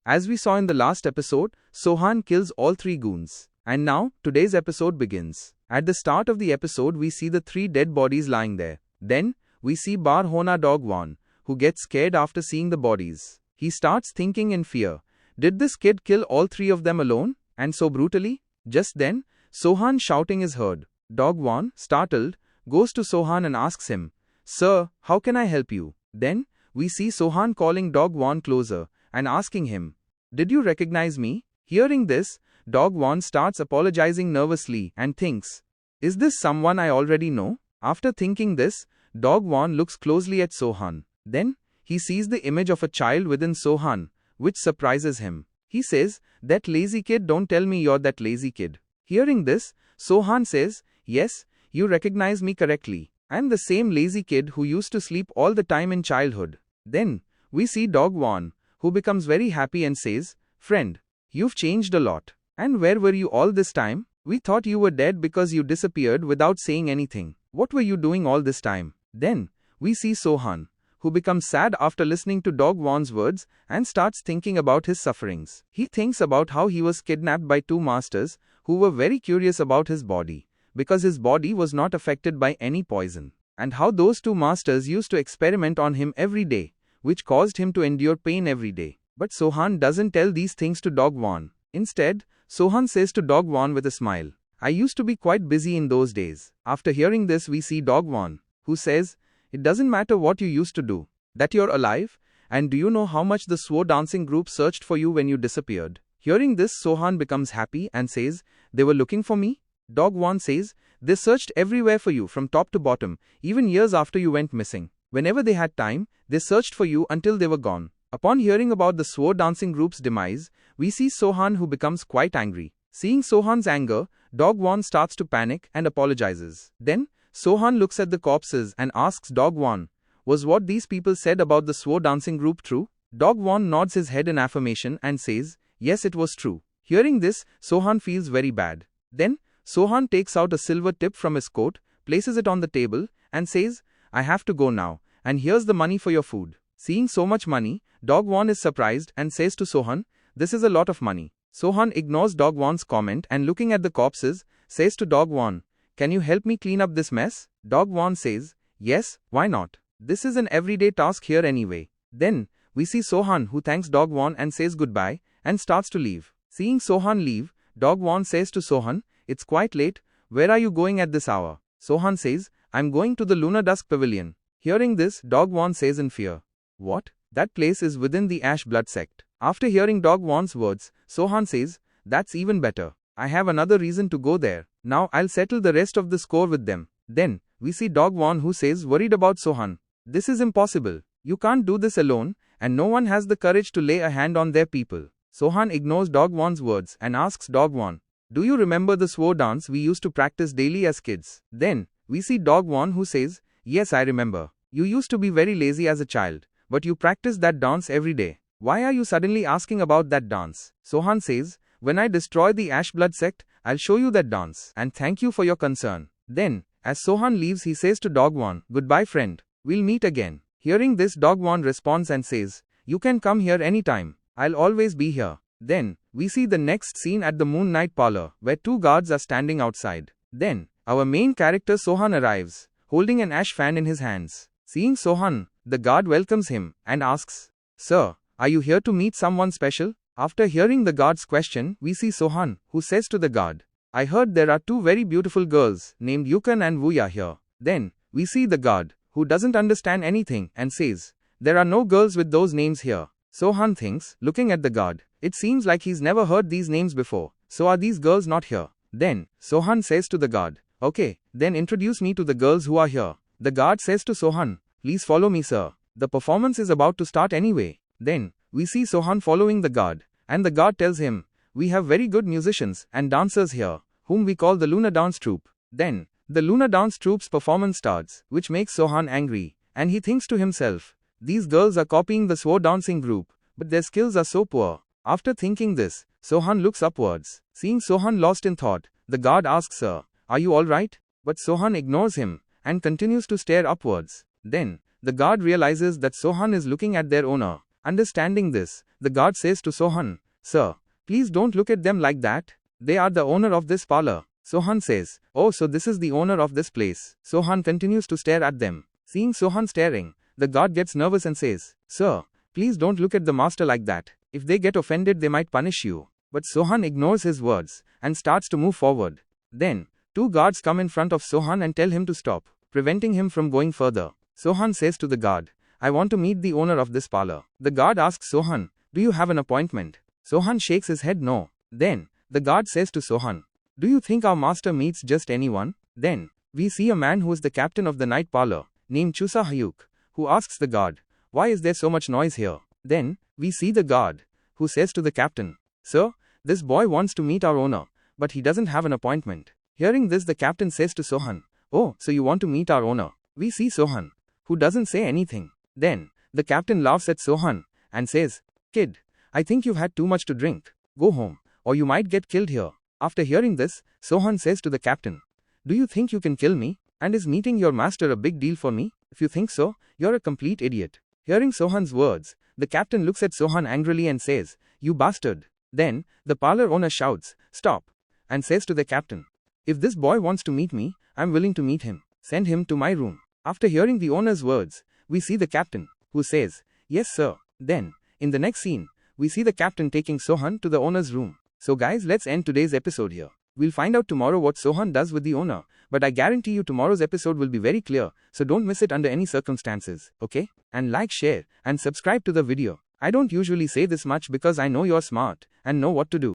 As we saw in the last episode, Sohan kills all three goons. And now, today's episode begins. At the start of the episode, we see the three dead bodies lying there. Then, we see Bar Hona Dog Wan, who gets scared after seeing the bodies. He starts thinking in fear. Did this kid kill all three of them alone? And so brutally? Just then, Sohan shouting is heard. Dog Wan, startled, goes to Sohan and asks him, "Sir, how can I help you?" Then, we see Sohan calling Dog Wan closer and asking him, "Did you recognize me?" Hearing this, Dog Wan starts apologizing nervously and thinks, "Is this someone I already know?" After thinking this, Dog Wan looks closely at Sohan. Then, he sees the image of a child within Sohan, which surprises him. He says, "That lazy kid, don't tell me you're that lazy kid." Hearing this, Sohan says, "Yes, you recognize me correctly. I'm the same lazy kid who used to sleep all the time in childhood." Then, we see Dog Wan, who becomes very happy and says, "Friend, you've changed a lot. And where were you all this time? We thought you were dead because you disappeared without saying anything. What were you doing all this time?" Then, we see Sohan, who becomes sad after listening to Dog Wan's words and starts thinking about his sufferings. He thinks about how he was kidnapped by two masters who were very curious about his body, because his body was not affected by any poison, and how those two masters used to experiment on him every day, which caused him to endure pain every day. But Sohan doesn't tell these things to Dog Wan. Instead, Sohan says to Dog Wan with a smile, "I used to be quite busy in those days." After hearing this, we see Dog Wan, who says, "It doesn't matter what you used to do, that you're alive, and do you know how much the Swo dancing group searched for you when you disappeared?" Hearing this, Sohan becomes happy and says, "They were looking for me?" Dog Wan says, "They searched everywhere for you from top to bottom, even years after you went missing. Whenever they had time, they searched for you until they were gone." Upon hearing about the Swo dancing group's demise, we see Sohan, who becomes quite angry. Seeing Sohan's anger, Dog Wan starts to panic and apologizes. Then, Sohan looks at the corpses and asks Dog Wan, "Was what these people said about the Swo dancing group true?" Dog Wan nods his head in affirmation and says, "Yes, it was true." Hearing this, Sohan feels very bad. Then, Sohan takes out a silver tip from his coat, places it on the table, and says, "I have to go now, and here's the money for your food." Seeing so much money, Dog Wan is surprised and says to Sohan, "This is a lot of money." Sohan ignores Dog Wan's comment and, looking at the corpses, says to Dog Wan, "Can you help me clean up this mess?" Dog Wan says, "Yes, why not? This is an everyday task here anyway." Then, we see Sohan, who thanks Dog Wan and says goodbye, and starts to leave. Seeing Sohan leave, Dog Wan says to Sohan, "It's quite late, where are you going at this hour?" Sohan says, "I'm going to the Lunar Dusk Pavilion." Hearing this, Dog Wan says in fear, "What? That place is within the Ash Blood sect." After hearing Dog Wan's words, Sohan says, "That's even better. I have another reason to go there. Now I'll settle the rest of the score with them." Then, we see Dog Wan, who says, worried about Sohan, "This is impossible. You can't do this alone, and no one has the courage to lay a hand on their people." Sohan ignores Dog Wan's words and asks Dog Wan, "Do you remember the Swo dance we used to practice daily as kids?" Then, we see Dog Wan, who says, "Yes, I remember. You used to be very lazy as a child, but you practiced that dance every day. Why are you suddenly asking about that dance?" Sohan says, "When I destroy the Ash Blood sect, I'll show you that dance, and thank you for your concern." Then, as Sohan leaves, he says to Dog Wan, "Goodbye friend, we'll meet again." Hearing this, Dog Wan responds and says, "You can come here anytime. I'll always be here." Then, we see the next scene at the Moon Night Parlor, where two guards are standing outside. Then, our main character Sohan arrives, holding an ash fan in his hands. Seeing Sohan, the guard welcomes him and asks, "Sir, are you here to meet someone special?" After hearing the guard's question, we see Sohan, who says to the guard, "I heard there are two very beautiful girls named Yukon and Wuya here." Then, we see the guard, who doesn't understand anything and says, "There are no girls with those names here." Sohan thinks, looking at the guard, it seems like he's never heard these names before. So are these girls not here? Then, Sohan says to the guard, "Okay, then introduce me to the girls who are here." The guard says to Sohan, "Please follow me, sir. The performance is about to start anyway." Then, we see Sohan following the guard, and the guard tells him, "We have very good musicians and dancers here, whom we call the Lunar Dance Troupe." Then, the Lunar Dance Troupe's performance starts, which makes Sohan angry, and he thinks to himself, "These girls are copying the Swo dancing group, but their skills are so poor." After thinking this, Sohan looks upwards. Seeing Sohan lost in thought, the guard asks, "Sir, are you alright?" But Sohan ignores him and continues to stare upwards. Then, the guard realizes that Sohan is looking at their owner Understanding this, the guard says to Sohan, "Sir, please don't look at them like that. They are the owner of this parlor." Sohan says, "Oh, so this is the owner of this place." Sohan continues to stare at them. Seeing Sohan staring, the guard gets nervous and says, "Sir, please don't look at the master like that. If they get offended, they might punish you." But Sohan ignores his words and starts to move forward. Then, two guards come in front of Sohan and tell him to stop, preventing him from going further. Sohan says to the guard, "I want to meet the owner of this parlor." The guard asks Sohan, "Do you have an appointment?" Sohan shakes his head no. Then, the guard says to Sohan, "Do you think our master meets just anyone?" Then, we see a man who is the captain of the night parlor, named Chusa Hyuk, who asks the guard, "Why is there so much noise here?" Then, we see the guard, who says to the captain, "Sir, this boy wants to meet our owner, but he doesn't have an appointment." Hearing this, the captain says to Sohan, "Oh, so you want to meet our owner?" We see Sohan, who doesn't say anything. Then, the captain laughs at Sohan and says, "Kid, I think you've had too much to drink. Go home, or you might get killed here." After hearing this, Sohan says to the captain, "Do you think you can kill me? And is meeting your master a big deal for me? If you think so, you're a complete idiot." Hearing Sohan's words, the captain looks at Sohan angrily and says, "You bastard." Then, the parlor owner shouts, "Stop," and says to the captain, "If this boy wants to meet me, I'm willing to meet him. Send him to my room." After hearing the owner's words, we see the captain, who says, "Yes, sir." Then, in the next scene, we see the captain taking Sohan to the owner's room. So guys, let's end today's episode here. We'll find out tomorrow what Sohan does with the owner, but I guarantee you tomorrow's episode will be very clear, so don't miss it under any circumstances, okay? And like, share, and subscribe to the video. I don't usually say this much because I know you're smart and know what to do.